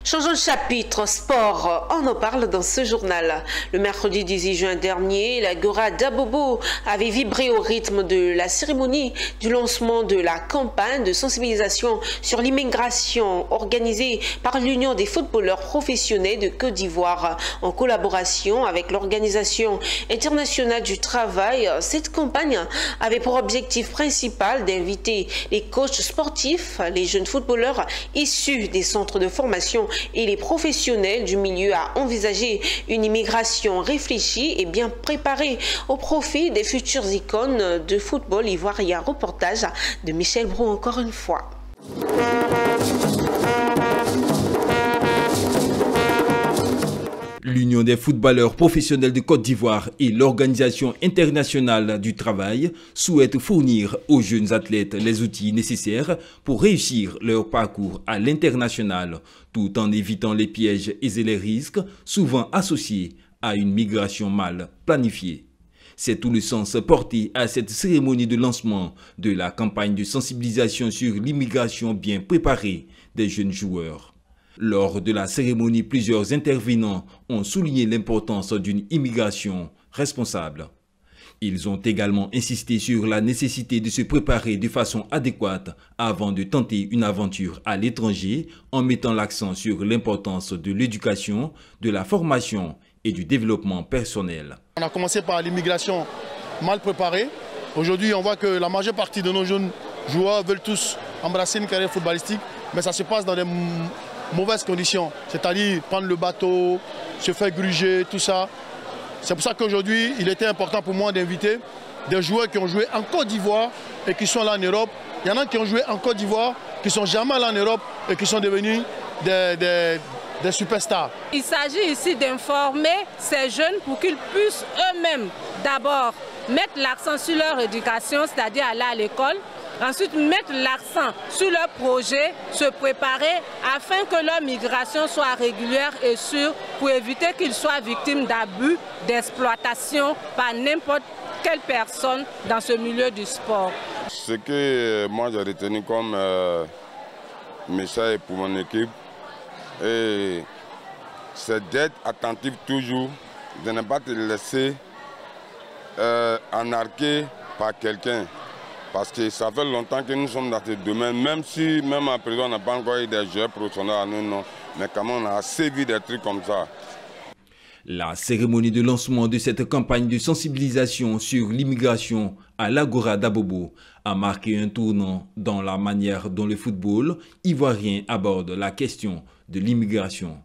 Changeons de chapitre, sport, on en parle dans ce journal. Le mercredi 18 juin dernier, l'Agora d'Abobo avait vibré au rythme de la cérémonie du lancement de la campagne de sensibilisation sur l'immigration organisée par l'Union des footballeurs professionnels de Côte d'Ivoire. En collaboration avec l'Organisation internationale du travail, cette campagne avait pour objectif principal d'inviter les coachs sportifs, les jeunes footballeurs issus des centres de formation et les professionnels du milieu à envisager une immigration réfléchie et bien préparée au profit des futures icônes de football ivoirien. Reportage de Michel Brou encore une fois. L'Union des footballeurs professionnels de Côte d'Ivoire et l'Organisation internationale du travail souhaitent fournir aux jeunes athlètes les outils nécessaires pour réussir leur parcours à l'international, tout en évitant les pièges et les risques souvent associés à une migration mal planifiée. C'est tout le sens porté à cette cérémonie de lancement de la campagne de sensibilisation sur l'immigration bien préparée des jeunes joueurs. Lors de la cérémonie, plusieurs intervenants ont souligné l'importance d'une immigration responsable. Ils ont également insisté sur la nécessité de se préparer de façon adéquate avant de tenter une aventure à l'étranger, en mettant l'accent sur l'importance de l'éducation, de la formation et du développement personnel. On a commencé par l'immigration mal préparée. Aujourd'hui, on voit que la majeure partie de nos jeunes joueurs veulent tous embrasser une carrière footballistique, mais ça se passe dans des mauvaises conditions, c'est-à-dire prendre le bateau, se faire gruger, tout ça. C'est pour ça qu'aujourd'hui, il était important pour moi d'inviter des joueurs qui ont joué en Côte d'Ivoire et qui sont là en Europe. Il y en a qui ont joué en Côte d'Ivoire, qui ne sont jamais allés en Europe et qui sont devenus des superstars. Il s'agit ici d'informer ces jeunes pour qu'ils puissent eux-mêmes d'abord mettre l'accent sur leur éducation, c'est-à-dire aller à l'école. Ensuite, mettre l'accent sur leur projet, se préparer afin que leur migration soit régulière et sûre pour éviter qu'ils soient victimes d'abus, d'exploitation par n'importe quelle personne dans ce milieu du sport. Ce que moi j'ai retenu comme message pour mon équipe, c'est d'être attentif toujours, de ne pas te laisser enarquer par quelqu'un. Parce que ça fait longtemps que nous sommes dans ce domaine, même si même à présent on n'a pas encore eu des joueurs professionnels à nous, non. Mais quand même on a assez vu des trucs comme ça. La cérémonie de lancement de cette campagne de sensibilisation sur l'immigration à l'Agora d'Abobo a marqué un tournant dans la manière dont le football ivoirien aborde la question de l'immigration.